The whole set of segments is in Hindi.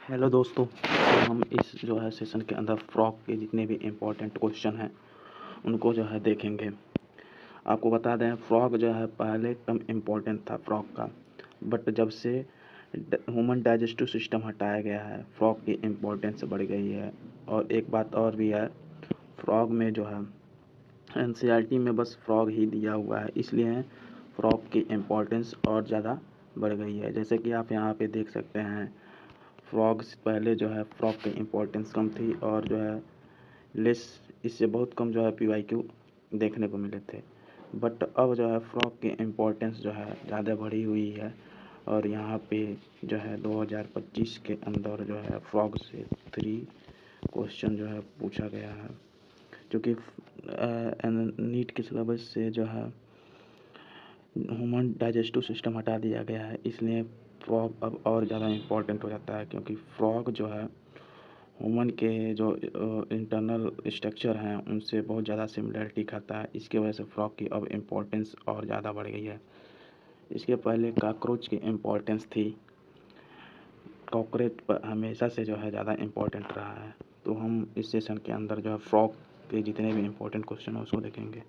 हेलो दोस्तों, हम इस जो है सेशन के अंदर फ्रॉक के जितने भी इम्पोर्टेंट क्वेश्चन हैं उनको जो है देखेंगे। आपको बता दें, फ्रॉक जो है पहले कम इम्पोर्टेंट था फ्रॉक का, बट जब से ह्यूमन डाइजेस्टिव सिस्टम हटाया गया है फ्रॉक की इम्पोर्टेंस बढ़ गई है। और एक बात और भी है, फ्रॉक में जो है एनसीईआरटी में बस फ्रॉक ही दिया हुआ है, इसलिए फ्रॉक की इम्पोर्टेंस और ज़्यादा बढ़ गई है। जैसे कि आप यहाँ पे देख सकते हैं, फ्रॉग से पहले जो है फ्रॉग की इम्पोर्टेंस कम थी और जो है लेस, इससे बहुत कम जो है पीवाईक्यू देखने को मिले थे। बट अब जो है फ्रॉग की इम्पोर्टेंस जो है ज़्यादा बढ़ी हुई है और यहाँ पे जो है 2025 के अंदर जो है फ्रॉग से 3 क्वेश्चन जो है पूछा गया है, क्योंकि नीट के सिलेबस से जो है ह्यूमन डाइजेस्टिव सिस्टम हटा दिया गया है, इसलिए फ्रॉग अब और ज़्यादा इम्पोर्टेंट हो जाता है, क्योंकि फ्रॉग जो है ह्यूमन के जो इंटरनल स्ट्रक्चर हैं उनसे बहुत ज़्यादा सिमिलरिटी खाता है। इसकी वजह से फ्रॉग की अब इम्पोर्टेंस और ज़्यादा बढ़ गई है। इसके पहले कॉकरोच की इम्पोर्टेंस थी, कॉकरोच पर हमेशा से जो है ज़्यादा इम्पोर्टेंट रहा है। तो हम इस सेशन के अंदर जो है फ्रॉग के जितने भी इम्पोर्टेंट क्वेश्चन हैं उसको देखेंगे।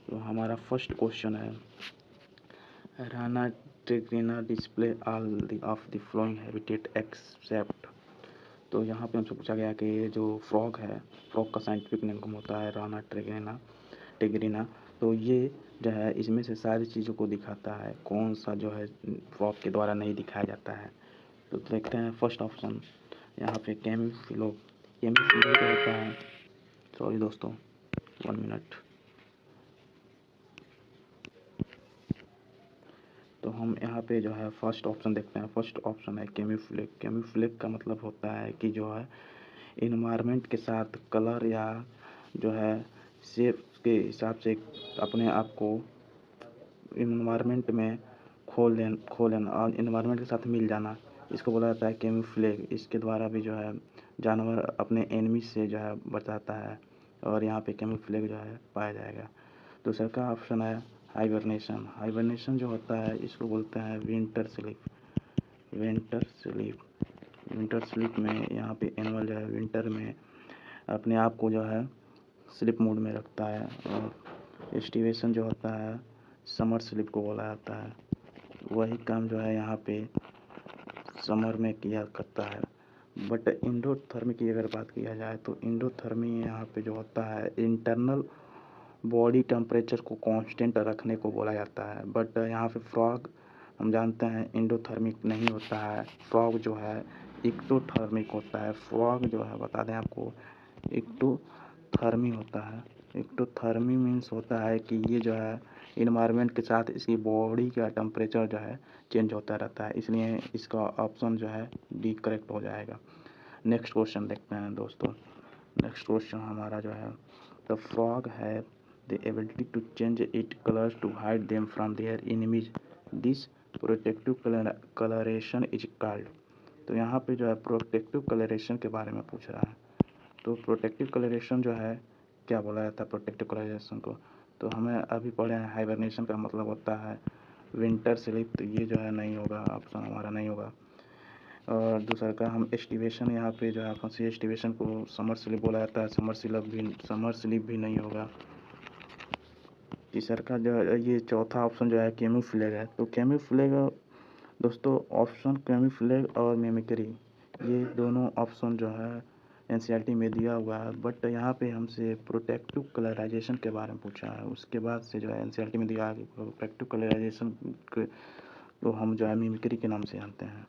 तो हमारा फर्स्ट क्वेश्चन है, Rana tigrina display all the of the following habitat except. तो यहाँ पे हमसे पूछा गया कि ये जो फ्रॉग है, फ्रॉग का साइंटिफिक नेम होता है राना टिग्रिना। तो ये जो है इसमें से सारी चीज़ों को दिखाता है, कौन सा जो है फ्रॉग के द्वारा नहीं दिखाया जाता है। तो देखते हैं फर्स्ट ऑप्शन, यहाँ पे कैमीफ्लोग जो होता है, सॉरी दोस्तों 1 मिनट। तो हम यहाँ पे जो है फर्स्ट ऑप्शन देखते हैं। फर्स्ट ऑप्शन है कैमोफ्लेज। कैमोफ्लेज का मतलब होता है कि जो है इन्वायरमेंट के साथ कलर या जो है शेप के हिसाब से अपने आप को इन्वायरमेंट में खो लेना और इन्वायरमेंट के साथ मिल जाना, इसको बोला जाता है कैमोफ्लेज। इसके द्वारा भी जो है जानवर अपने एनिमी से जो है बचाता है और यहाँ पे कैमोफ्लेज जो है पाया जाएगा। दूसरा का ऑप्शन है हाइबरनेशन। हाइबरनेशन जो होता है इसको बोलते हैं विंटर स्लीप। विंटर स्लीप में यहाँ पे एनिमल जो है विंटर में अपने आप को जो है स्लीप मोड में रखता है। और एस्टिवेशन जो होता है समर स्लीप को बोला जाता है, वही काम जो है यहाँ पे समर में किया करता है। बट इंडोथर्मी की अगर बात किया जाए तो इंडोथर्मी यहाँ पे जो होता है इंटरनल बॉडी टेम्परेचर को कांस्टेंट रखने को बोला जाता है। बट यहाँ पे फ्रॉग हम जानते हैं इंडोथर्मिक नहीं होता है, फ्रॉग जो है एक्टोथर्मिक होता है। फ्रॉग जो है बता दें आपको एक्टोथर्मी होता है। एक्टोथर्मी मीन्स होता है कि ये जो है इन्वायरमेंट के साथ इसकी बॉडी का टेम्परेचर जो है चेंज होता रहता है, इसलिए इसका ऑप्शन जो है डी करेक्ट हो जाएगा। नेक्स्ट क्वेश्चन देखते हैं दोस्तों। नेक्स्ट क्वेश्चन हमारा जो है, द फ्रॉग है the ability to change its colors to hide them from their enemies. This protective coloration is called. तो यहाँ पे जो है प्रोटेक्टिव कलरेशन के बारे में पूछ रहा है। तो प्रोटेक्टिव कलरेशन जो है क्या बोला जाता है प्रोटेक्टिव कलरेशन को, तो हमें अभी पढ़े हैं हाइबरनेशन का मतलब होता है विंटर स्लीप, तो ये जो है नहीं होगा, ऑप्शन हमारा नहीं होगा। और दूसरा का हम एस्टिवेशन, यहाँ पे जो है फंसी एस्टिवेशन को समर स्लीप बोला जाता है, समर स्लीप भी नहीं होगा। तीसरा का जो ये चौथा ऑप्शन जो है कैमोफ्लेज है। तो कैमोफ्लेज दोस्तों, ऑप्शन कैमोफ्लेज और मिमिक्री ये दोनों ऑप्शन जो है एनसीईआरटी में दिया हुआ है, बट यहाँ पे हमसे प्रोटेक्टिव कलराइजेशन के बारे में पूछा है। उसके बाद से जो है एनसीईआरटी में दिया है कि प्रोटेक्टिव कलराइजेशन के तो हम जो है मिमिक्री के नाम से जानते हैं।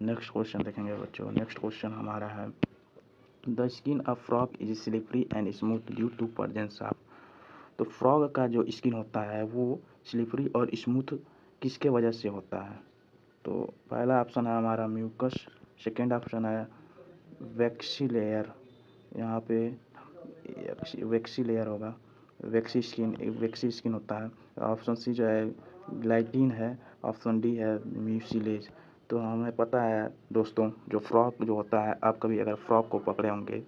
नेक्स्ट क्वेश्चन देखेंगे बच्चों। नेक्स्ट क्वेश्चन हमारा है, the skin of frog is slippery and smooth due to presence of. तो फ्रॉग का जो स्किन होता है वो स्लिपरी और स्मूथ किसके वजह से होता है। तो पहला ऑप्शन है हमारा म्यूकस, सेकेंड ऑप्शन है वैक्सी लेयर, यहाँ पे वैक्सी लेयर होगा, वैक्सी स्किन होता है। ऑप्शन सी जो है ग्लाइटिन है, ऑप्शन डी है म्यूसिलेज। तो हमें पता है दोस्तों, जो फ्रॉग जो होता है, आप कभी अगर फ्रॉग को पकड़े होंगे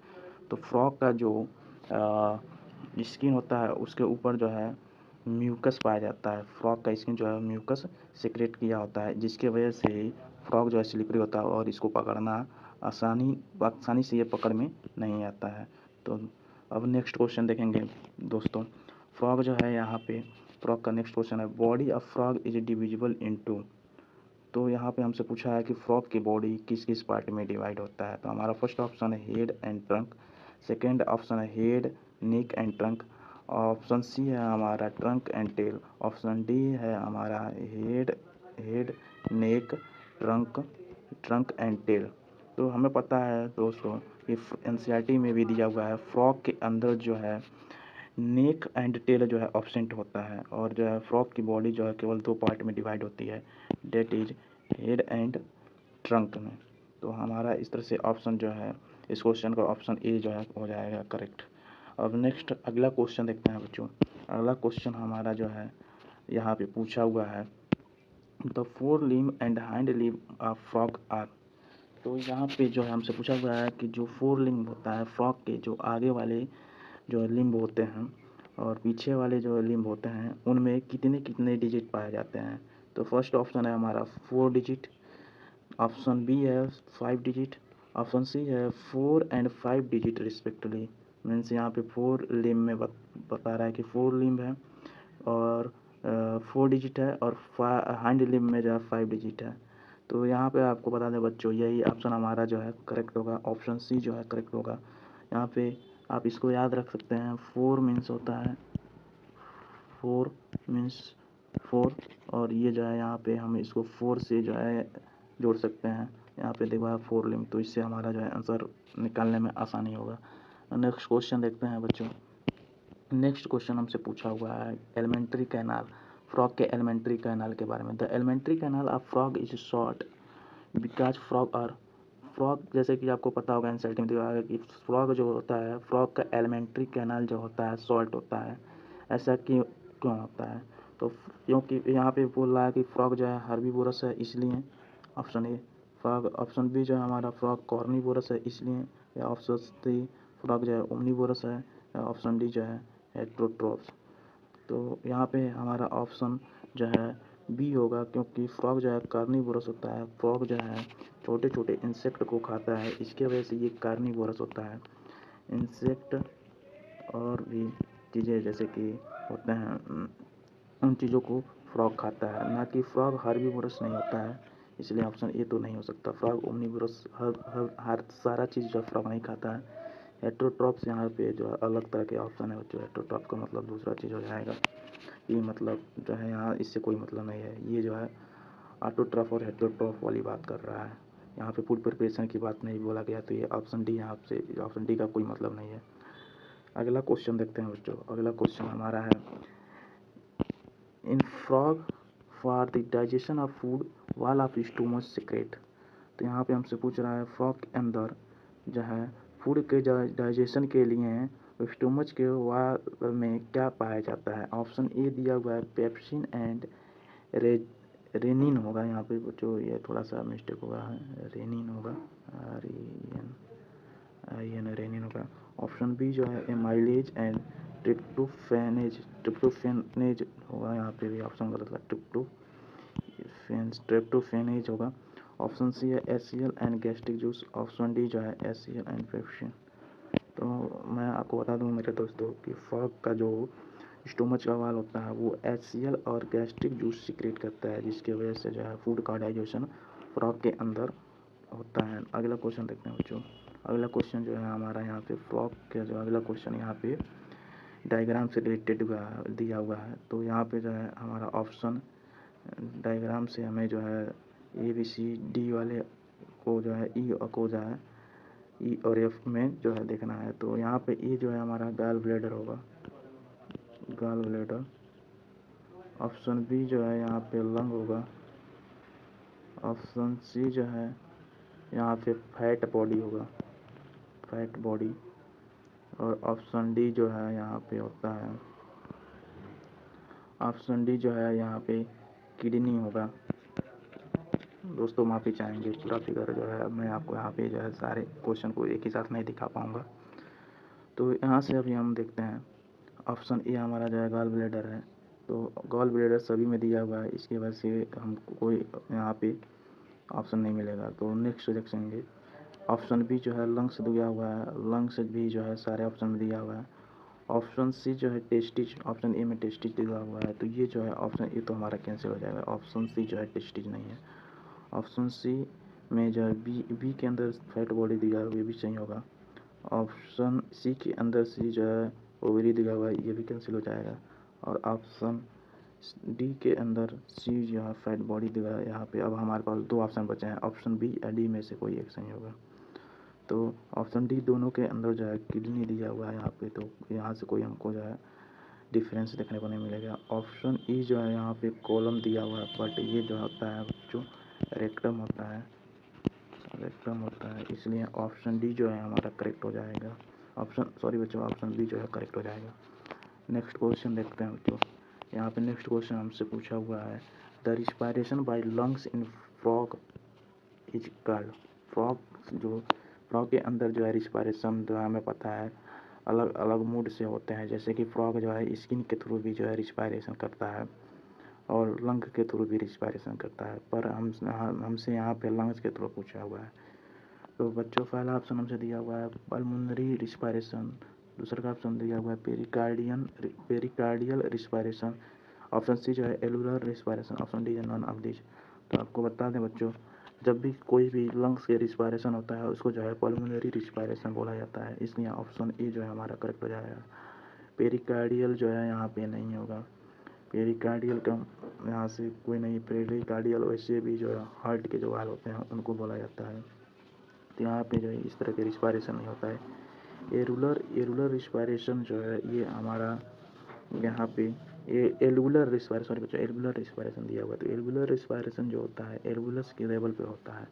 तो फ्रॉग का जो स्किन होता है उसके ऊपर जो है म्यूकस पाया जाता है। फ्रॉग का स्किन जो है म्यूकस सिक्रेट किया होता है, जिसके वजह से फ्रॉग जो है स्लिपरी होता है और इसको पकड़ना आसानी से ये पकड़ में नहीं आता है। तो अब नेक्स्ट क्वेश्चन देखेंगे दोस्तों। फ्रॉग जो है यहाँ पे फ्रॉग का नेक्स्ट क्वेश्चन है body of frog is divisible into. तो यहाँ पे हमसे पूछा है कि फ्रॉग की बॉडी किस किस पार्ट में डिवाइड होता है। तो हमारा फर्स्ट ऑप्शन है head and trunk, second option है head neck and trunk, option C है हमारा trunk and tail, option D है हमारा head neck trunk and tail. तो हमें पता है दोस्तों कि एनसीईआरटी में भी दिया हुआ है फ्रॉग के अंदर जो है नेक एंड टेल जो है ऑब्सेंट होता है और जो है फ्रॉग की बॉडी जो है केवल दो पार्ट में डिवाइड होती है, that is head and trunk में। तो हमारा इस तरह से ऑप्शन जो है इस क्वेश्चन का ऑप्शन ए जो है हो जाएगा करेक्ट। अब नेक्स्ट अगला क्वेश्चन देखते हैं बच्चों। अगला क्वेश्चन हमारा जो है यहाँ पे पूछा हुआ है the fore limb and hind limb of frog are. तो यहाँ पे जो है हमसे पूछा हुआ है कि जो फोर लिम्ब होता है फ्रॉग के, जो आगे वाले जो लिम्ब होते हैं और पीछे वाले जो लिम्ब होते हैं उनमें कितने कितने डिजिट पाए जाते हैं। तो फर्स्ट ऑप्शन है हमारा 4 डिजिट, ऑप्शन बी है 5 डिजिट, ऑप्शन सी है 4 एंड 5 डिजिट रिस्पेक्टिवली। मीन्स यहाँ पे 4 लिम्ब में बता रहा है कि 4 लिम्ब है और 4 डिजिट है और हाइंड लिम्ब में जो है 5 डिजिट है। तो यहाँ पे आपको बता दें बच्चों यही ऑप्शन हमारा जो है करेक्ट होगा, ऑप्शन सी जो है करेक्ट होगा। यहाँ पे आप इसको याद रख सकते हैं 4 मीन्स होता है 4 मीन्स 4 और ये जो है यहाँ पे हम इसको 4 से जो है जोड़ सकते हैं। यहाँ पे देखो 4 लिम्ब, तो इससे हमारा जो है आंसर निकालने में आसानी होगा। नेक्स्ट क्वेश्चन देखते हैं बच्चों। नेक्स्ट क्वेश्चन हमसे पूछा हुआ है एलिमेंट्री कैनाल, फ्रॉग के एलिमेंट्री कैनाल के बारे में। The alimentary canal of frog is short because frog जैसे कि आपको पता होगा एनसीईआरटी में दिया है कि फ्रॉग जो होता है फ्रॉग का एलिमेंट्री कैनाल जो होता है शॉर्ट होता है। ऐसा क्यों होता है? तो क्योंकि यहाँ पे बोल रहा है कि फ्रॉग जो है हर्बीवोरस है इसलिए, option A frog, option B जो है हमारा फ्रॉग कॉर्निवोरस है इसलिए, या ऑप्शन सी फ्रॉग जो है ओमनीवोरस है, या ऑप्शन डी जो है हेटेरोट्रॉप्स। तो यहाँ पे हमारा ऑप्शन जो है बी होगा क्योंकि फ्रॉग जो है कार्निवोरस होता है। फ्रॉग जो है छोटे छोटे इंसेक्ट को खाता है, इसके वजह से ये कार्निवोरस होता है। इंसेक्ट और भी चीज़ें जैसे कि होते हैं उन चीज़ों को फ्रॉग खाता है, ना कि फ्रॉग हर्बीवोरस नहीं होता है। इसलिए ऑप्शन ए तो नहीं हो सकता। फ्रॉग ओमनीवोरस हर सारा चीज़ जो फ्रॉग नहीं खाता है। हेटेरोट्रॉप्स यहाँ पे जो है अलग तरह के ऑप्शन है बच्चों। हेटेरोट्रॉप का मतलब दूसरा चीज़ हो जाएगा, ये मतलब जो है यहाँ इससे कोई मतलब नहीं है। ये जो है ऑटोट्रॉफ और हेटेरोट्रॉफ वाली बात कर रहा है, यहाँ पे फूड प्रिपरेशन की बात नहीं बोला गया। तो ये ऑप्शन डी यहाँ से ऑप्शन डी का कोई मतलब नहीं है। अगला क्वेश्चन देखते हैं बच्चों। अगला क्वेश्चन हमारा है in frog for the digestion of food wall of stomach secret. तो यहाँ पे हमसे पूछ रहा है फ्रॉग के अंदर जो है फूड के डाइजेशन के लिए स्टोमच के वाल में क्या पाया जाता है। ऑप्शन ए दिया हुआ है पेप्सिन एंड रेनिन होगा। यहाँ पे बच्चों ये थोड़ा सा मिस्टेक होगा, रेनिन होगा, रेनिन होगा। ऑप्शन बी जो है एमाइलेज एंड ट्रिप्टोफेनेज होगा। यहाँ पे भी ऑप्शन गलत है, ट्रिप्टोफेनेज होगा। ऑप्शन सी है ACL and gastric juice, option D जो है एसीएल एंड पेप्सिन। तो मैं आपको बता दूं मेरे दोस्तों कि फ्रॉग का जो स्टोमच का वाल होता है वो एसीएल और गैस्ट्रिक जूस सीक्रेट करता है, जिसकी वजह से जो है फूड का डाइजेशन फ्रॉग के अंदर होता है। अगला क्वेश्चन देखते हैं बच्चों। अगला क्वेश्चन जो है हमारा यहाँ पे फ्रॉग का जो अगला क्वेश्चन यहाँ पे डायग्राम से रिलेटेड दिया हुआ है। तो यहाँ पे जो है हमारा ऑप्शन डायग्राम से हमें जो है ए बी सी डी वाले को जो है ई को जो है ई और एफ में जो है देखना है। तो यहाँ पे ई जो है हमारा गॉल ब्लैडर होगा, गॉल ब्लैडर। ऑप्शन बी जो है यहाँ पे लंग होगा, ऑप्शन सी जो है यहाँ पे फैट बॉडी होगा, फैट बॉडी, और ऑप्शन डी जो है यहाँ पे होता है, ऑप्शन डी जो है यहाँ पे किडनी होगा। दोस्तों माफ़ी चाहेंगे, पूरा फिगर जो है मैं आपको यहाँ पे जो है सारे क्वेश्चन को एक ही साथ नहीं दिखा पाऊँगा। तो यहाँ से अभी हम देखते हैं ऑप्शन ए हमारा जो है गॉल ब्लैडर है। तो गॉल ब्लैडर सभी में दिया हुआ है, इसकी वजह से हम कोई यहाँ पे ऑप्शन नहीं मिलेगा। तो नेक्स्ट देखेंगे, ऑप्शन बी जो है लंग्स दिया हुआ है, लंग्स भी जो है सारे ऑप्शन में दिया हुआ है। ऑप्शन सी जो है टेस्टिज, ऑप्शन ए में टेस्टिज दिया हुआ है, तो ये जो है ऑप्शन ए तो हमारा कैंसिल हो जाएगा। ऑप्शन सी जो है टेस्टिज नहीं है। ऑप्शन सी में जो है बी के अंदर फैट बॉडी दिया हुआ है, ये भी सही होगा। ऑप्शन सी के अंदर सी जो है ओवरी दिया हुआ है, ये भी कैंसिल हो जाएगा। और ऑप्शन डी के अंदर सी जो है फैट बॉडी दिया है यहाँ पे। अब हमारे पास दो ऑप्शन बचे हैं, ऑप्शन बी या डी में से कोई एक सही होगा। तो ऑप्शन डी दोनों के अंदर जो है किडनी दिया हुआ है यहाँ पे, तो यहाँ से कोई हमको जो है डिफरेंस देखने को नहीं मिलेगा। ऑप्शन ई जो है यहाँ पे कॉलम दिया हुआ है, बट ये जो होता है जो रेक्टम होता है, इसलिए ऑप्शन डी जो है हमारा करेक्ट हो जाएगा। ऑप्शन बी जो है करेक्ट हो जाएगा। नेक्स्ट क्वेश्चन देखते हैं बच्चों। यहाँ पे नेक्स्ट क्वेश्चन हमसे पूछा हुआ है, the respiration by lungs in frog is called. Frog के अंदर जो है रिस्पायरेशन जो है हमें पता है अलग अलग मूड से होते हैं, जैसे कि फ्रॉग जो है स्किन के थ्रू भी जो है रिस्पायरेशन करता है और लंग के थ्रू भी रिस्पायरेशन करता है, पर हमसे यहाँ पे लंग्स के थ्रू पूछा हुआ है। तो बच्चों पहला ऑप्शन हमसे दिया हुआ है पल्मोनरी रिस्पायरेशन, दूसरा का ऑप्शन दिया हुआ है पेरिकार्डियल रिस्पायरेशन, ऑप्शन सी जो है एलुलर रिस्पायरेशन, ऑप्शन डी है नॉन ऑफ दिस। तो आपको बता दें बच्चों, जब भी कोई भी लंग्स के रिस्पायरेशन होता है उसको जो है पल्मोनरी रिस्पायरेशन बोला जाता है, इसलिए ऑप्शन ए जो है हमारा करेक्ट हो जाएगा। पेरिकार्डियल जो है यहाँ पे नहीं होगा, पेरिकार्डियल का यहाँ से कोई नहीं। पेरिकार्डियल वैसे भी जो है हार्ट के जो वाल होते हैं उनको बोला जाता है, तो यहाँ पे जो है इस तरह के रिस्पायरेशन नहीं होता है। एरुलर रिस्पायरेशन जो है ये हमारा यहाँ पे एलुलर रिस्पायरेशन दिया हुआ है। तो एलुलर रिस्पायरेशन जो होता है एलुलस के लेवल पे होता है,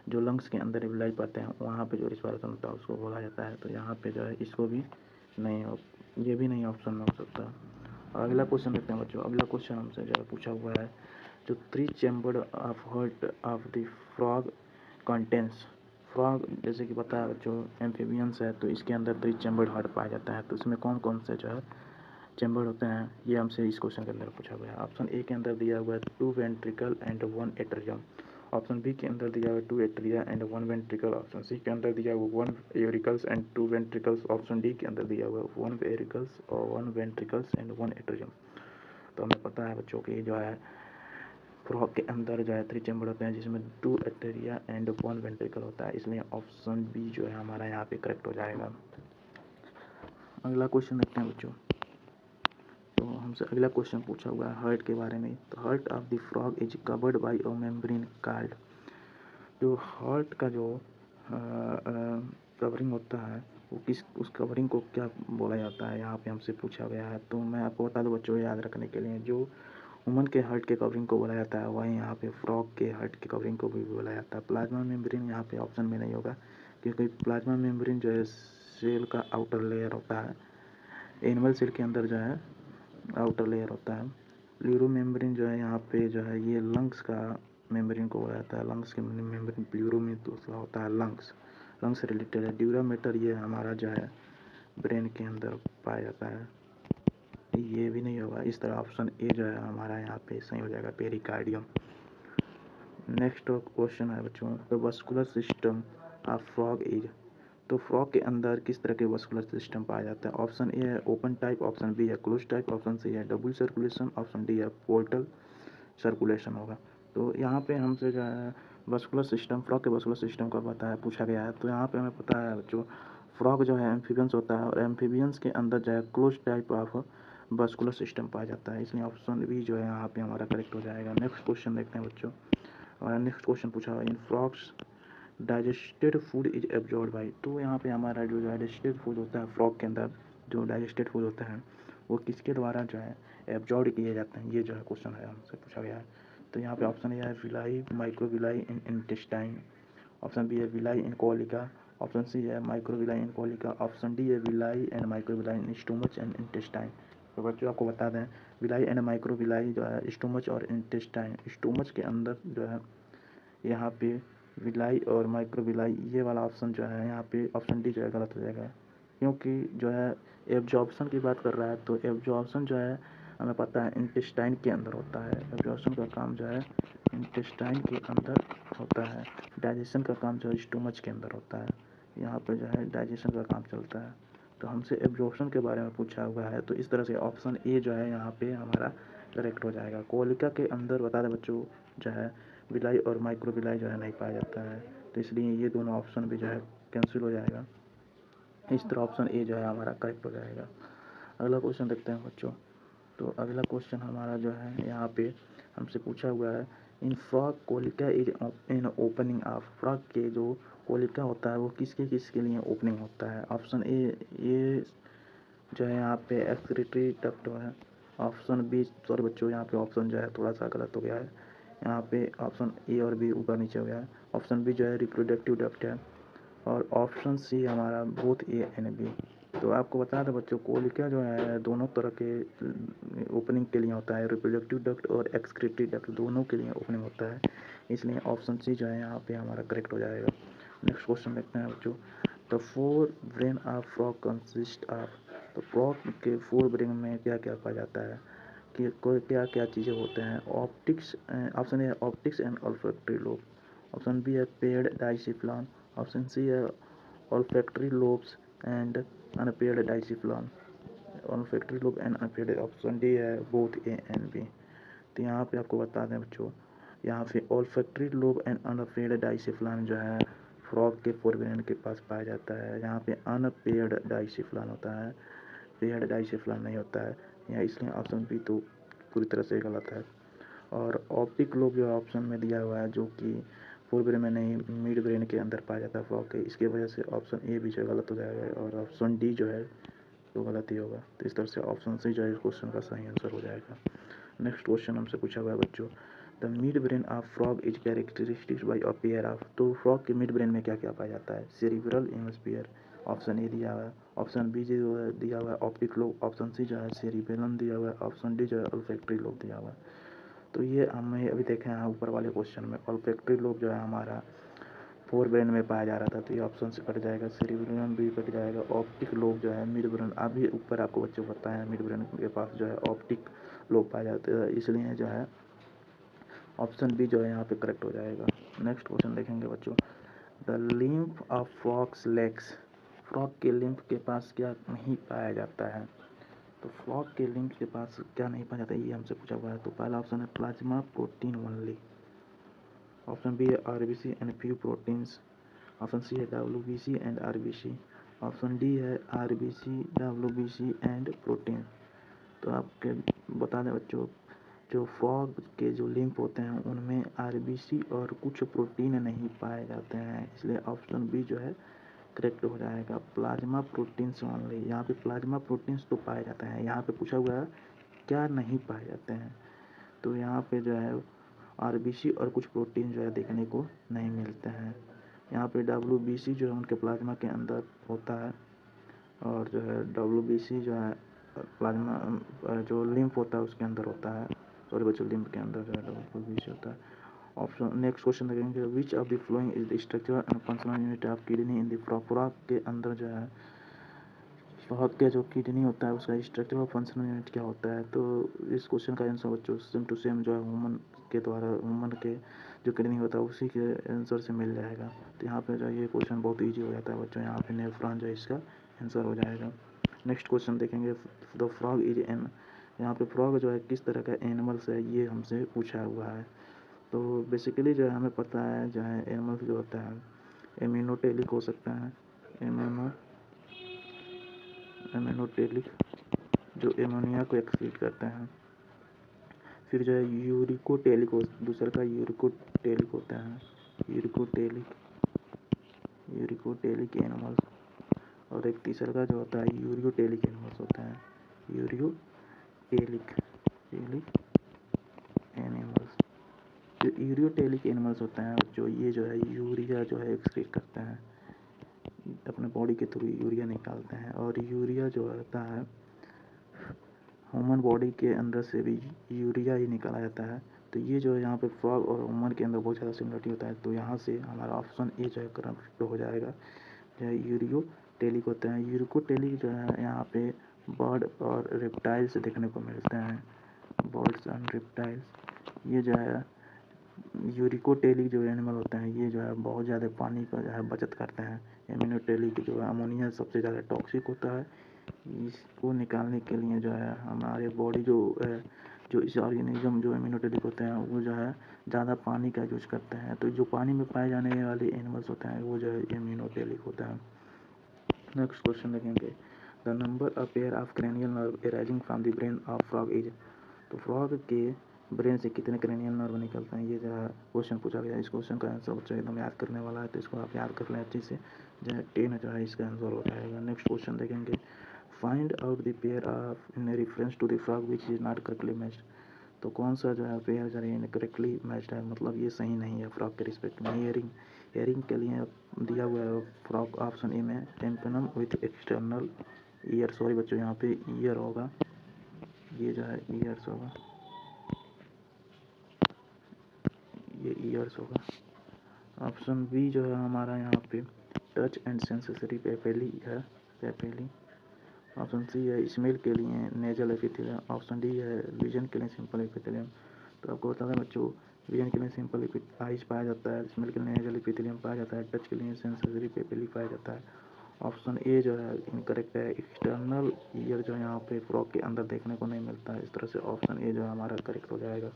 जो लंग्स के अंदर एलुलाई पाते हैं वहाँ पे जो रिस्पायरेशन होता है उसको बोला जाता है। तो यहाँ पे जो है इसको भी नहीं हो, ये भी नहीं ऑप्शन में हो सकता। और अगला क्वेश्चन देखते हैं बच्चों। अगला क्वेश्चन हमसे जो है पूछा हुआ है, जो 3 chamber of heart of the frog contains. Frog जैसे कि पता है बच्चों एम्फीबियंस है, तो इसके अंदर 3 चैम्बर हार्ट पाया जाता है, तो इसमें कौन कौन से जो है चैम्बर होते हैं ये हमसे इस क्वेश्चन के अंदर पूछा गया है। ऑप्शन ए के अंदर दिया हुआ है 2 ventricle and 1 atrium, option B के अंदर दिया हुआ है 2 atria and 1 ventricle, option C के अंदर दिया हुआ 1 auricles and 2 ventricles, option D के अंदर दिया हुआ है 1 एरिकल्स और 1 वेंट्रिकल्स एंड 1 एट्रियम। तो हमें पता है बच्चों कि जो है फ्रॉग के अंदर जो है 3 चैम्बर होते हैं जिसमें 2 एट्रिया एंड 1 वेंट्रिकल होता है, इसलिए ऑप्शन बी जो है हमारा यहाँ पे करेक्ट हो जाएगा। अगला क्वेश्चन देखते हैं बच्चों। तो हमसे अगला क्वेश्चन पूछा हुआ है हार्ट के बारे में। तो heart of the frog is covered by a membrane called. जो हार्ट का जो कवरिंग होता है वो उस कवरिंग को क्या बोला जाता है, यहाँ पे हमसे पूछा गया है। तो मैं आपको बता दूँ बच्चों याद रखने के लिए, जो ह्यूमन के हार्ट के कवरिंग को बोला जाता है वहीं यहाँ पे फ्रॉग के हार्ट के कवरिंग को भी बोला जाता है। प्लाज्मा मेम्ब्रेन यहाँ पे ऑप्शन में नहीं होगा, क्योंकि प्लाज्मा मेम्ब्रेन जो है सेल का आउटर लेयर होता है, एनिमल सेल के अंदर जो है आउटर लेयर होता है। प्लूरो मेम्ब्रेन जो है यहाँ पे जो है ये लंग्स का मेम्ब्रेन को बोला जाता है, लंग्स के मेम्ब्रेन प्लूरो में दूसरा होता है लंग्स से रिलेटेड है। ड्यूरामेटर ये हमारा जो है ब्रेन के अंदर पाया जाता है, ये भी नहीं होगा। इस तरह ऑप्शन ए जो है हमारा यहाँ पे सही हो जाएगा, पेरिकार्डियम। नेक्स्ट क्वेश्चन है बच्चों, the vascular system of frog is. तो फ्रॉग के अंदर किस तरह के वस्कुलर सिस्टम पाया जाता है। ऑप्शन ए है ओपन टाइप, ऑप्शन बी है क्लोज टाइप, ऑप्शन सी है डबल सर्कुलेशन, ऑप्शन डी है पोर्टल सर्कुलेशन होगा। तो यहाँ पे हमसे जो है वस्कुलर सिस्टम, फ्रॉग के वस्कुलर सिस्टम का पूछा गया है। तो यहाँ पे हमें पता है जो फ्रॉग जो है एम्फीबियंस होता है और एम्फीबियंस के अंदर जो है close type of vascular system पाया जाता है, इसलिए ऑप्शन बी जो है यहाँ पे हमारा करेक्ट हो जाएगा। नेक्स्ट क्वेश्चन देखते हैं बच्चों। हमारा नेक्स्ट क्वेश्चन पूछा हुआ इन frogs digested food is absorb by. तो यहाँ पे हमारा जो डाइजेस्टेड फूड होता है फ्रॉग के अंदर, जो डाइजेस्टेड फूड होता है वो किसके द्वारा जो है एब्जॉर्ब किए जाते हैं, ये जो है क्वेश्चन है हमसे पूछा गया है। तो यहाँ पे ऑप्शन ए है villi microvilli in intestine, option B है विलाई इन कोलिका, ऑप्शन सी है माइक्रोविलाई इन कोलिका, ऑप्शन डी है villi and microvilli in stomach and intestine. तो बच्चों आपको बता दें विलाई एंड माइक्रोविलाई जो है स्टोमच और इंटेस्टाइन, स्टोमच के अंदर जो है यहाँ पे विलाई और माइक्रोविलाई, ये वाला ऑप्शन जो है यहाँ पे ऑप्शन डी जो है गलत हो जाएगा, क्योंकि जो है एब्जॉर्प्शन की बात कर रहा है। तो एब्जॉर्प्शन जो है हमें पता है इंटेस्टाइन के अंदर होता है, एब्जॉर्प्शन का काम जो है इंटेस्टाइन के अंदर होता है। डाइजेशन का काम जो है स्टोमच के अंदर होता है। यहाँ पर जो है डाइजेशन का काम चलता है। तो हमसे एब्जॉर्प्शन के बारे में पूछा हुआ है, तो इस तरह से ऑप्शन ए जो है यहाँ पे हमारा करेक्ट हो जाएगा। कोलिका के अंदर बता दें बच्चों, जो है विलाई और माइक्रोविलाई जो है नहीं पाया जाता है, तो इसलिए ये दोनों ऑप्शन भी जो है कैंसिल हो जाएगा। इस तरह ऑप्शन ए जो है हमारा करेक्ट हो जाएगा। अगला क्वेश्चन देखते हैं बच्चों। तो अगला क्वेश्चन हमारा जो है यहाँ पे हमसे पूछा हुआ है, in frog cloaca is in opening of. Frog के जो कोलिका होता है वो किसके किसके लिए ओपनिंग होता है। ऑप्शन ए ये जो है यहाँ पे एक्सक्रीटरी डक्ट है। ऑप्शन बी, सॉरी बच्चों यहाँ पे ऑप्शन जो है थोड़ा सा गलत हो गया है, यहाँ पे ऑप्शन ए और बी ऊपर नीचे हो गया है। ऑप्शन बी जो है रिप्रोडक्टिव डक्ट है, और ऑप्शन सी हमारा बोथ ए एंड बी। तो आपको बता दें बच्चों, कोलिका जो है दोनों तरह के ओपनिंग के लिए होता है, रिप्रोडक्टिव डक्ट और एक्सक्रीटरी डक्ट दोनों के लिए ओपनिंग होता है, इसलिए ऑप्शन सी जो है यहाँ पे हमारा करेक्ट हो जाएगा। नेक्स्ट क्वेश्चन देखते हैं बच्चों। The fore brain of frog consist of. तो फ्रॉग के फोर ब्रेन में क्या क्या पाया जाता है, कि कोई क्या क्या चीज़ें होते हैं। Optics, option A optics and olfactory lobe. Option B है पेड डाइसिफ्लॉन। ऑप्शन सी है olfactory lobes and unpaired diencephalon. Olfactory lobe and unpaired. Option D है बोथ ए एंड बी। तो यहाँ पे आपको बता दें बच्चों, यहाँ पे olfactory lobe and unpaired diencephalon जो है फ्रॉग के फोरब्रेन के पास पाया जाता है। यहाँ पे अनपेड डाइसिफ्लॉन होता है, पेड डाइसिफ्लॉन नहीं होता है यहाँ, इसलिए ऑप्शन बी तो पूरी तरह से गलत है। और ऑप्टिक लोब जो ऑप्शन में दिया हुआ है, जो कि फोर ब्रेन में नहीं मिड ब्रेन के अंदर पाया जाता है फ्रॉग के, इसकी वजह से ऑप्शन ए भी जो गलत हो जाएगा, और ऑप्शन डी जो है तो गलत ही होगा। तो इस तरह से ऑप्शन सी जो है इस क्वेश्चन का सही आंसर हो जाएगा। नेक्स्ट क्वेश्चन हमसे पूछा हुआ है बच्चों, the mid brain of frog is characteristics by a pair of. तो फ्रॉग के मिड ब्रेन में क्या क्या पाया जाता है। सेरिब्रल हेमिस्फीयर, ऑप्शन ए दिया हुआ है। ऑप्शन बी जो है दिया हुआ है ऑप्टिक लोब। ऑप्शन सी जो है सेरिबेलम दिया हुआ है। ऑप्शन डी जो है ऑल्फैक्टरी लोब दिया हुआ है। तो ये हमें अभी देखे हैं ऊपर वाले क्वेश्चन में, ऑल्फैक्टरी लोब जो है हमारा फोर ब्रेन में पाया जा रहा था, तो ये ऑप्शन से कट जाएगा। सेरिब्रम भी कट जाएगा। ऑप्टिक लोब जो है मिड ब्रेन, अभी ऊपर आपको बच्चों को बताया मिड ब्रेन के पास जो है ऑप्टिक लोब पाया जाता है, इसलिए जो है ऑप्शन बी जो है यहाँ पे करेक्ट हो जाएगा। नेक्स्ट क्वेश्चन देखेंगे बच्चों, the lymph of frogs legs. Frog के लिम्फ के पास क्या नहीं पाया जाता है। तो फ्रॉग के लिम्फ के पास क्या नहीं पाया जाता है, ये हमसे पूछा हुआ है। तो पहला ऑप्शन है plasma protein only. Option B है RBC and few proteins. Option C है WBC and RBC. Option D है आरबीसी, डब्ल्यूबीसी एंड प्रोटीन। तो आपके बता दें बच्चों, जो फ्रॉग के जो लिम्फ होते हैं उनमें आरबीसी और कुछ प्रोटीन नहीं पाए जाते हैं, इसलिए ऑप्शन बी जो है करेक्ट हो जाएगा, प्लाज्मा प्रोटीन्स ओनली। यहाँ पे प्लाज्मा प्रोटीन्स तो पाए जाते हैं, यहाँ पे पूछा हुआ है क्या नहीं पाए जाते हैं, तो यहाँ पे जो है आरबीसी और कुछ प्रोटीन जो है देखने को नहीं मिलते हैं। यहाँ पे डब्ल्यूबीसी जो है उनके प्लाज्मा के अंदर होता है, और जो है डब्ल्यूबीसी जो है प्लाज्मा जो लिम्फ होता है उसके अंदर होता है, सॉरी बच्चों लिम्फ के अंदर जो है डब्ल्यूबीसी होता है। ऑप्शन नेक्स्ट क्वेश्चन देखेंगे, विच of the following is the structure and functional unit of kidney in the frog. Frog के अंदर जो है फ्रॉग के जो किडनी होता है उसका स्ट्रक्चर और फंक्शनल यूनिट क्या होता है। तो इस क्वेश्चन का आंसर बच्चों सेम टू सेम जो है ह्यूमन के द्वारा ह्यूमन के जो किडनी होता है उसी के आंसर से मिल जाएगा। तो यहाँ पे जो है ये क्वेश्चन बहुत ईजी हो जाता है बच्चों, यहाँ पे नेफ्रॉन जो है इसका आंसर हो जाएगा। नेक्स्ट क्वेश्चन देखेंगे, द फ्रॉग इज एन। यहाँ पे फ्रॉग जो है किस तरह का एनिमल्स है ये हमसे पूछा हुआ है। तो बेसिकली जो है हमें पता है जो है एनिमल्स जो होता है एमिनोटेलिक हो सकता है, एमिनोटेलिक जो एमोनिया को एक्सक्रीट करते हैं। फिर जो है यूरिकोटेलिक हो, दूसरा का यूरिकोटेलिक होता है, यूरिकोटेलिक एनिमल्स। और एक तीसरा का जो होता है यूरियोटेलिक एनिमल्स होता है, यूरियोटेलिक एनिमल्स। जो यूरियोटेलिक एनिमल्स होते हैं जो ये जो है यूरिया जो है एक्सक्रीट करते हैं, अपने बॉडी के थ्रू यूरिया निकालते हैं, और यूरिया जो होता है ह्यूमन बॉडी के अंदर से भी यूरिया ही निकाला जाता है। तो ये जो है यहाँ पे फ्रॉग और ह्यूमन के अंदर बहुत ज़्यादा सिमिलरिटी होता है, तो यहाँ से हमारा ऑप्शन ए जो है करेक्ट हो जाएगा, जो है यूरियोटेलिक होते हैं। यूरिकोटेलिक जो है यहाँ पे बर्ड और रेप्टाइल्स देखने को मिलते हैं, बर्ड्स एंड रेप्टाइल्स। ये जो है यूरिकोटेलिक जो एनिमल होते हैं ये जो है बहुत ज़्यादा पानी का जो है बचत करते हैं। एमिनोटेलिक जो है अमोनिया सबसे ज़्यादा टॉक्सिक होता है। इसको निकालने के लिए जो है हमारे बॉडी जो है, जो इस ऑर्गेनिज्म जो एमिनोटेलिक होते हैं वो जो है ज़्यादा पानी का यूज करते हैं। तो जो पानी में पाए जाने वाले एनिमल्स होते हैं वो जो है एमिनोटेलिक होता है। नेक्स्ट क्वेश्चन देखेंगे, the number of pair of cranial nerve arising from the brain of frog is. तो फ्रॉग के ब्रेन से कितने क्रेनियल नर्व निकलते हैं, ये जो है क्वेश्चन पूछा गया। इस क्वेश्चन का आंसर बच्चों एकदम याद करने वाला है, तो इसको आप याद कर लें अच्छे से, जो है 10 जो है इसका आंसर हो जाएगा। नेक्स्ट क्वेश्चन देखेंगे, find out the pair of in reference to the frog which is not correctly matched. तो कौन सा जो है पेयर जो है करेक्टली मैच्ड है, मतलब ये सही नहीं है फ्रॉग के रिस्पेक्ट में। हेयरिंग के लिए दिया हुआ है फ्रॉग ऑप्शन ए में टेम्पेनम विथ एक्सटर्नल ईयर। सॉरी बच्चों यहाँ पे ईयर होगा, ये जो है ईयर्स होगा, ये ईयर्स होगा। ऑप्शन बी जो है हमारा यहाँ पे टच एंड सेंसरी पेपेली है, पेपेली। ऑप्शन सी है स्मेल के लिए नेजल एपिथेलियम। ऑप्शन डी है विजन के लिए सिंपल एपिथेलियम। तो आपको बता दें बच्चों, विजन के लिए सिंपल आइज पाया जाता है, स्मेल के लिए नेजल एपिथेलियम पाया जाता है, टच के लिए सेंसरी पेपेली पाया जाता है। ऑप्शन ए जो है इनकरेक्ट है, एक्सटर्नल ईयर जो है यहाँ पे फ्रॉग के अंदर देखने को नहीं मिलता है। इस तरह से ऑप्शन ए जो है हमारा करेक्ट हो जाएगा।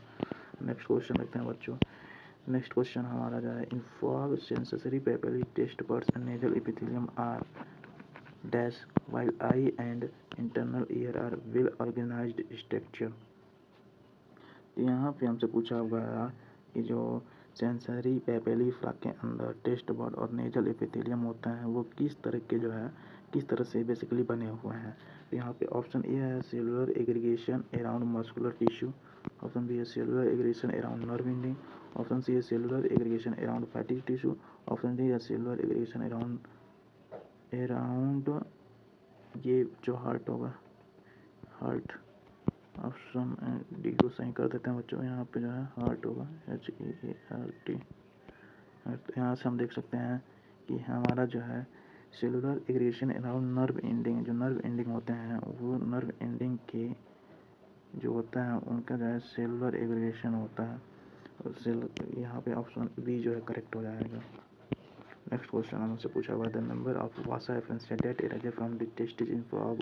नेक्स्ट क्वेश्चन देखते हैं बच्चों। नेक्स्ट क्वेश्चन हमारा जो है, in frog sensory papillae taste buds and nasal epithelium are dash while eye and internal ear are well organised structure. तो यहाँ पे हमसे पूछा हुआ है कि जो सेंसरी पेपेली फ्रॉग के अंदर टेस्ट बड और नेजल एपिथेलियम होता है वो किस तरह के जो है, किस तरह से बेसिकली बने हुए हैं। तो यहाँ पे ऑप्शन ए है cellular aggregation around muscular tissue. Option B है cellular aggregation around nerve ending. Option C है cellular aggregation around fatty tissue. Option D है सेलुलर एग्रीगेशन अराउंड ये जो हार्ट होगा, हार्ट। ऑप्शन डी को सही कर देते हैं बच्चों, यहाँ पे जो है हार्ट होगा, HEART। यहाँ से हम देख सकते हैं कि हमारा जो है cellular aggregation around nerve ending, जो नर्व एंडिंग होते हैं वो नर्व एंडिंग के जो होता है उनका जो है सेलुलर एग्रीगेशन होता है। और यहाँ पे ऑप्शन बी जो है करेक्ट हो जाएगा। नेक्स्ट क्वेश्चन हमसे पूछा हुआ the number of vasa efferentia that arise from the testis in frog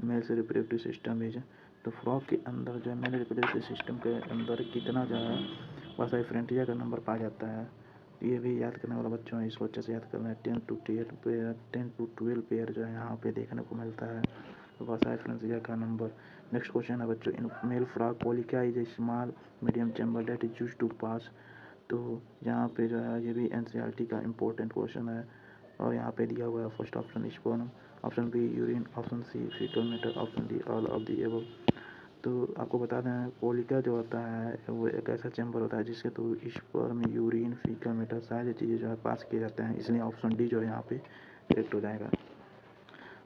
male से रिप्रोडक्टिव सिस्टम इज। तो फ्रॉग के अंदर जो है मेल रिप्रोडक्टिव सिस्टम के अंदर कितना जो है वासा एफरेंशिया का नंबर पाया जाता है, ये भी याद करने वाला बच्चों है, इसको अच्छे से याद करना है। 10 to 12 पेयर जो है यहाँ पे देखने को मिलता है वासा एफरेंशिया का नंबर। नेक्स्ट क्वेश्चन है बच्चों, in male frog cloaca is a small medium chamber that is used to pass. तो यहाँ पे जो है ये भी NCERT का इम्पोर्टेंट क्वेश्चन है और यहाँ पे दिया हुआ है first option sperm, option B urine, option C faecal matter, option D all of the above. तो आपको बता दें कोलिका जो होता है वो एक ऐसा चैम्बर होता है जिसके through sperm, urine, faecal matter सारी चीज़ें जो है पास किए जाते हैं, इसलिए ऑप्शन डी जो है यहाँ पे करेक्ट हो जाएगा।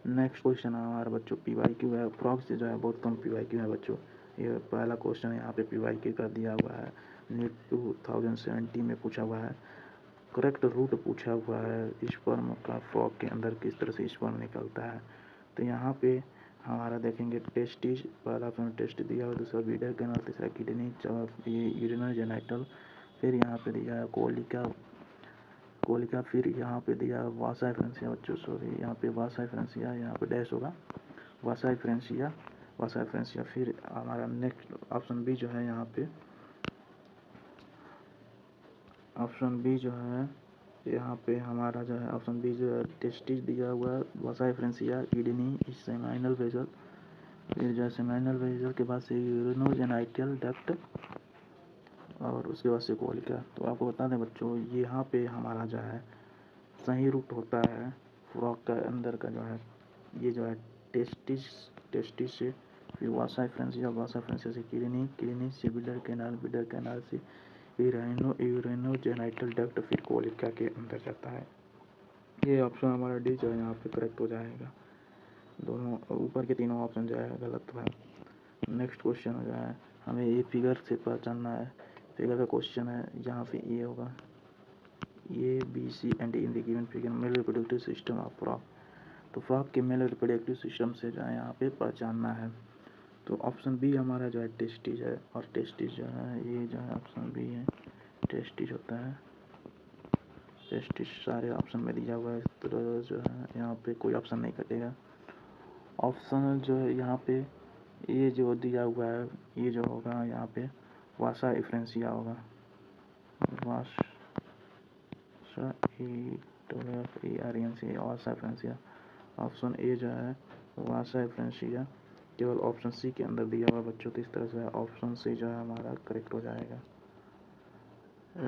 नेक्स्ट क्वेश्चन है हमारा बच्चों PYQ है। फ्रॉग से जो है बहुत कम PYQ है बच्चों। ये पहला क्वेश्चन है यहाँ पे PYQ का दिया हुआ है, नीट 2017 में पूछा हुआ है। करेक्ट रूट पूछा हुआ है स्पर्म का, फ्रॉग के अंदर किस तरह से स्पर्म निकलता है। तो यहाँ पे हमारा देखेंगे टेस्टिस, पहला ऑप्शन टेस्ट दिया हुआ, दूसरा बीडर कैनाल, तीसरा किडनी, चौथा यूरिनरी जेनाइटल, फिर यहाँ पे दिया है कोलिका, फिर यहाँ पे दिया वासा एफरेंशिया बच्चों, सॉरी यहाँ पे वासा एफरेंशिया, यहाँ पे डैश होगा वासा एफरेंशिया। फिर हमारा नेक्स्ट ऑप्शन बी जो है यहाँ पे ऑप्शन बी जो है यहाँ पे हमारा जो है ऑप्शन बी जो है टेस्टिस दिया हुआ है, vasa efferentia, kidney, seminal vessel, फिर जो है सेमाइनल वेजल के बाद से यूरिनोजेनाइटल डक्ट और उसके बाद से कोलिका। तो आपको बता दें बच्चों यहाँ पे हमारा जो है सही रूट होता है फ्रॉग का अंदर का जो है, ये जो है टेस्टिस से, फिर वासा एफरेंशिया से किडनी से बिडर कैनाल से यूरेनोजेनाइटल डक्ट, फिर कोलिका के अंदर जाता है। ये ऑप्शन हमारा डी जो है यहाँ पे करेक्ट हो जाएगा। दोनों ऊपर के तीनों ऑप्शन जो है गलत है। नेक्स्ट क्वेश्चन जो है हमें ये फिगर से पहचानना है, फिगर का क्वेश्चन है, यहाँ पे ये होगा ABC and in the given figure male reproductive system of frog. तो फ्रॉग के मेल रिप्रोडक्टिव सिस्टम से जो है यहाँ पे पहचानना है। तो ऑप्शन बी हमारा जो है टेस्टिस है, और टेस्टिस जो है ये जो है ऑप्शन बी है, टेस्टिस होता है, टेस्टिस सारे ऑप्शन में दिया हुआ है। इस तरह जो है यहाँ पे कोई ऑप्शन नहीं कटेगा। ऑप्शन जो है यहाँ पे ये जो दिया हुआ है, ये जो होगा यहाँ पे वासा एफ्रेंसिया होगा, वासा एफ्रेंसिया। ऑप्शन ए जो है वासा एफ्रेंसिया केवल ऑप्शन सी के अंदर दिया हुआ बच्चों। तो इस तरह से ऑप्शन सी जो है हमारा करेक्ट हो जाएगा।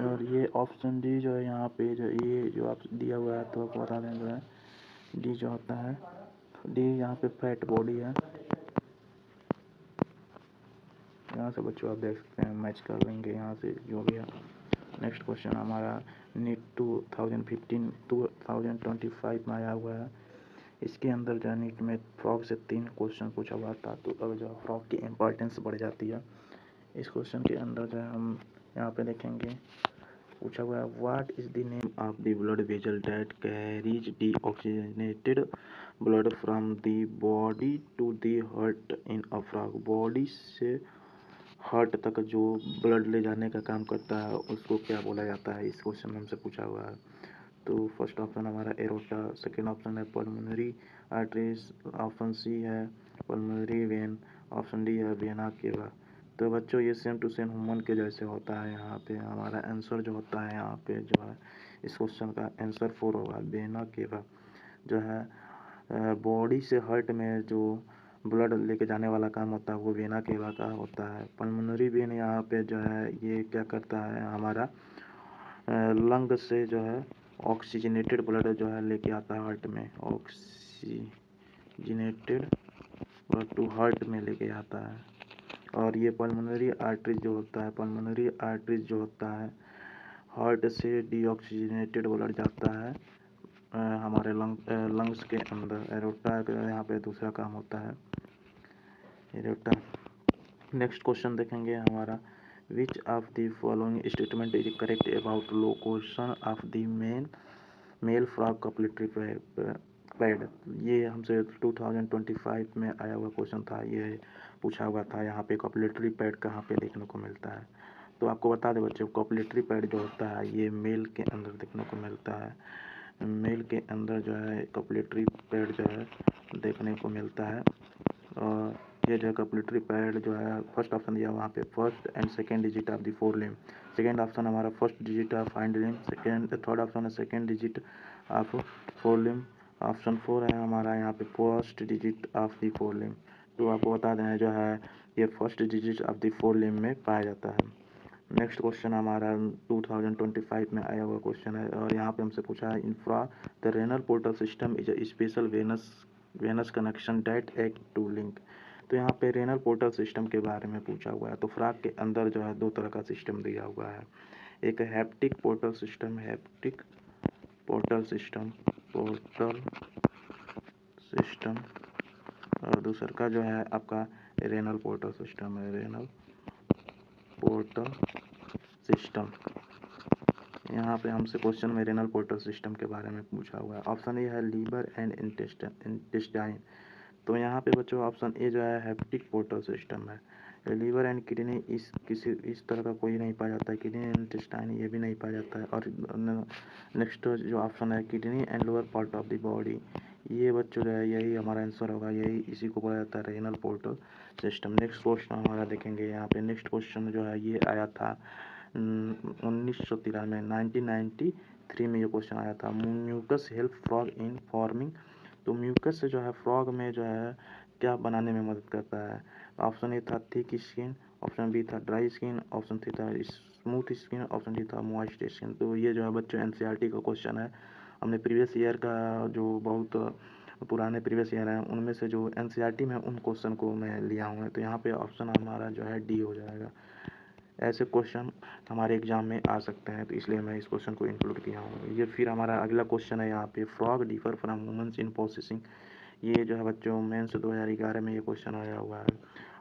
और ये ऑप्शन डी जो है यहाँ पे जो ये जो आप दिया हुआ है, तो आपको बता दें जो है डी जो होता है, डी यहाँ पे फैट बॉडी है। यहाँ से बच्चों आप देख सकते हैं, मैच कर लेंगे यहाँ से जो भी है। नेक्स्ट क्वेश्चन हमारा नीट 2025 में आया हुआ है। इसके अंदर जो है नीट में फ्रॉग से 3 क्वेश्चन पूछा हुआ था, तो अब जो फ्रॉग की इम्पोर्टेंस बढ़ जाती है। इस क्वेश्चन के अंदर जो है हम यहाँ पे देखेंगे, पूछा हुआ है what is the name of the blood vessel that carries deoxygenated blood from the body to the heart in a frog. Body से हार्ट तक जो ब्लड ले जाने का काम करता है उसको क्या बोला जाता है, इस क्वेश्चन में हमसे पूछा हुआ है। तो फर्स्ट ऑप्शन हमारा एरोटा, सेकेंड ऑप्शन है पल्मोनरी आर्टरीज, ऑप्शन सी है पल्मोनरी वेन, ऑप्शन डी है वेना केवा। तो बच्चों ये सेम टू सेम ह्यूमन के जैसे होता है। यहाँ पे हमारा आंसर जो होता है यहाँ पे जो है इस क्वेश्चन का आंसर 4 होगा, वेना केवा। जो है बॉडी से हार्ट में जो ब्लड लेके जाने वाला काम होता है वो वेना केवा का होता है। पल्मोनरी वेन यहाँ पे जो है ये क्या करता है, हमारा लंग से जो है ऑक्सीजनेटेड ब्लड जो है लेके आता है हार्ट में, ऑक्सीजनेटेड ब्लड टू हार्ट में लेके आता है। और ये पल्मोनरी आर्टरीज जो होता है, पल्मोनरी आर्टरीज जो होता है हार्ट से डीऑक्सीजनेटेड ब्लड जाता है हमारे लंग्स के अंदर। एरोटा का यहाँ पे दूसरा काम होता है, एरोटा। नेक्स्ट क्वेश्चन देखेंगे हमारा, which of the following statement is correct about location of the male frog copulatory pad. ये हमसे 2025 में आया हुआ क्वेश्चन था, ये पूछा हुआ था यहाँ पे कपलेटरी पैड कहाँ पे देखने को मिलता है। तो आपको बता दें बच्चों, कपलेटरी पैड जो होता है ये मेल के अंदर देखने को मिलता है। मेल के अंदर जो है कपलेटरी पैड जो है देखने को मिलता है। और ये जो कपलेटरी पैड जो है फर्स्ट ऑप्शन दिया वहाँ पे first and second digit of the fore limb. Second option हमारा first digit of hind limb, third option है second digit of fore limb, option 4 है हमारा यहाँ पे first digit of the fore limb. तो आपको बता दें जो है ये first digit of the fore limb में पाया जाता है। नेक्स्ट क्वेश्चन हमारा 2025 में आया हुआ क्वेश्चन है और यहाँ पे हमसे पूछा है in frog the renal portal system is a special venous connection that act to link. तो यहाँ पे रेनल पोर्टल सिस्टम के बारे में पूछा हुआ है। तो फ्रॉग के अंदर जो है 2 तरह का सिस्टम दिया हुआ है, एक hepatic portal system, hepatic portal system और दूसरा का जो है आपका रेनल पोर्टल सिस्टम है, रेनल पोर्टल सिस्टम। यहाँ पे हमसे क्वेश्चन में रेनल पोर्टल सिस्टम के बारे में पूछा हुआ है। ऑप्शन ए है लीवर एंड इंटेस्टाइन। तो यहाँ पे बच्चों ऑप्शन ए जो है हैप्टिक पोर्टल सिस्टम है। लीवर एंड किडनी इस तरह का कोई नहीं पाया जाता है, किडनी एंड इंटेस्टाइन ये भी नहीं पाया जाता है। और नेक्स्ट जो ऑप्शन है kidney and lower part of the body, ये बच्चों जो है यही हमारा आंसर होगा, यही इसी को बोला जाता है renal portal system. Next question हमारा देखेंगे यहाँ पे, नेक्स्ट क्वेश्चन जो है ये आया था 1993 में ये क्वेश्चन आया था, mucus help frog in forming. तो म्यूकस से जो है फ्रॉग में जो है क्या बनाने में मदद करता है। ऑप्शन ए था थिक स्किन, ऑप्शन बी था ड्राई स्किन, ऑप्शन सी था स्मूथ स्किन, ऑप्शन डी था मॉइस्ट स्किन। तो ये जो है बच्चों एनसीईआरटी का क्वेश्चन है। हमने प्रीवियस ईयर का जो बहुत पुराने प्रीवियस ईयर हैं उनमें से जो एनसीईआरटी में उन क्वेश्चन को मैं लिया हूँ। तो यहाँ पे ऑप्शन हमारा जो है डी हो जाएगा। ऐसे क्वेश्चन हमारे एग्जाम में आ सकते हैं, तो इसलिए मैं इस क्वेश्चन को इंक्लूड किया हूँ। ये फिर हमारा अगला क्वेश्चन है यहाँ पे, frog differ from humans in processing. ये जो है बच्चों मेंस 2011 में ये क्वेश्चन आया हुआ है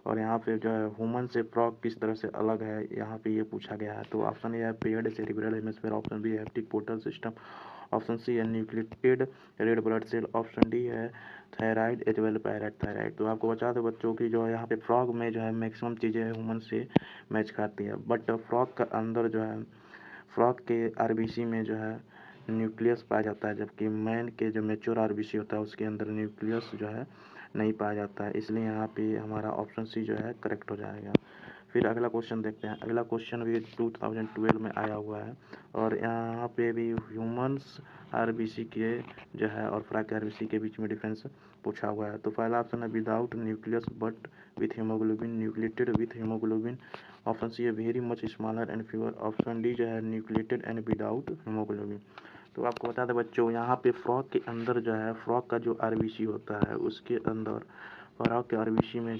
और यहाँ पे जो है ह्यूमन से फ्रॉग किस तरह से अलग है यहाँ पे ये पूछा गया है। तो ऑप्शन ए है paired cerebral hemisphere, option B है hepatic portal system, option C है nucleated red blood cell, option D है thyroid as well parathyroid. तो आपको बता दो बच्चों की जो है यहाँ पे फ्रॉग में जो है मैक्सिमम चीज़ें ह्यूमन से मैच खाती है, बट फ्रॉग का अंदर जो है फ्रॉग के आरबीसी में जो है न्यूक्लियस पाया जाता है, जबकि मैन के जो मैच्योर आरबीसी होता है उसके अंदर न्यूक्लियस जो है नहीं पाया जाता है। इसलिए यहाँ पे हमारा ऑप्शन सी जो है करेक्ट हो जाएगा। फिर अगला क्वेश्चन देखते हैं। अगला क्वेश्चन भी 2012 में आया हुआ है और यहाँ पे भी ह्यूमन्स आरबीसी के जो है और फ्रॉग के आरबीसी के बीच में डिफरेंस पूछा हुआ है। तो पहला ऑप्शन है without nucleus but with haemoglobin, nucleated with haemoglobin. Option C है very much smaller and fewer. Option D जो है न्यूक्लिएटेड एंड विदाउट हीमोग्लोबिन। तो आपको बता दें बच्चों, यहाँ पे फ्रॉग के अंदर जो है फ्रॉग का जो आरबीसी होता है उसके अंदर फ्रॉग के आरबीसी में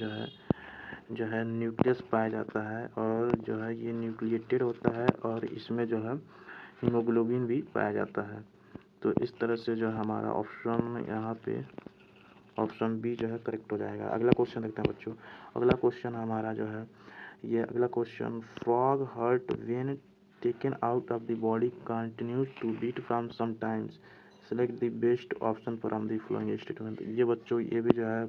जो है न्यूक्लियस पाया जाता है और जो है ये न्यूक्लिएटेड होता है और इसमें जो है हीमोग्लोबिन भी पाया जाता है। तो इस तरह से जो है हमारा ऑप्शन यहाँ पे ऑप्शन बी जो है करेक्ट हो जाएगा। अगला क्वेश्चन देखते हैं बच्चों। अगला क्वेश्चन हमारा जो है ये अगला question, frog heart when taken out of the body continues to beat from some times, select the best option from the following statement. ये बच्चों ये भी जो है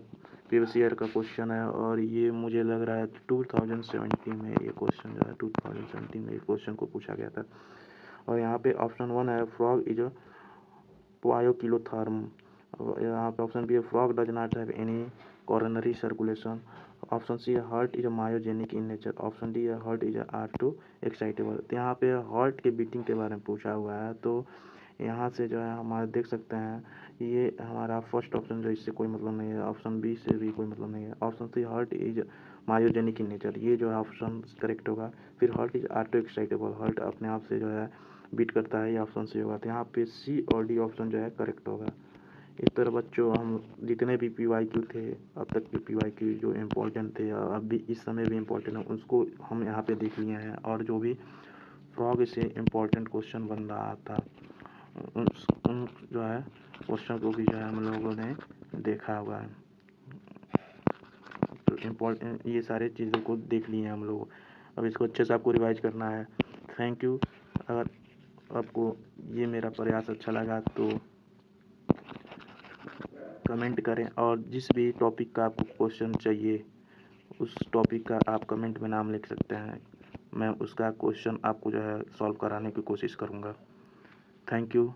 प्रीवियस ईयर का क्वेश्चन है और ये मुझे लग रहा है 2017 में ये क्वेश्चन जो है 2017 में ये क्वेश्चन को पूछा गया था। और यहाँ पे ऑप्शन 1 है फ्रॉग इज अ पोआयोकिलोथर्म। यहाँ पे ऑप्शन बी है frog does not have any coronary circulation. Option C है heart is a myogenic in nature. Option D है हार्ट इज ऑटो एक्साइटेबल। तो यहाँ पे हार्ट के बीटिंग के बारे में पूछा हुआ है, तो यहाँ से जो है हमारे देख सकते हैं ये हमारा फर्स्ट ऑप्शन जो इससे कोई मतलब नहीं है, ऑप्शन बी से भी कोई मतलब नहीं है। Option C heart is myogenic in nature, ये जो है ऑप्शन करेक्ट होगा। फिर heart is auto excitable, heart अपने आप से जो है बीट करता है, ये ऑप्शन सी होगा। तो यहाँ पे सी और डी ऑप्शन जो है करेक्ट होगा। इस तरह बच्चों हम जितने भी PYQ थे अब तक के PYQ जो इम्पोर्टेंट थे अब भी इस समय भी इम्पोर्टेंट है उसको हम यहाँ पे देख लिए हैं, और जो भी फ्रॉग से इम्पोर्टेंट क्वेश्चन बन रहा था उन जो है क्वेश्चन को भी जो है हम लोगों ने देखा हुआ है। तो इम्पोर्टेंट ये सारे चीज़ों को देख लिए हैं हम लोग। अब इसको अच्छे से आपको रिवाइज करना है। Thank you. अगर आपको ये मेरा प्रयास अच्छा लगा तो कमेंट करें, और जिस भी टॉपिक का आपको क्वेश्चन चाहिए उस टॉपिक का आप कमेंट में नाम लिख सकते हैं। मैं उसका क्वेश्चन आपको जो है सॉल्व कराने की कोशिश करूँगा। Thank you.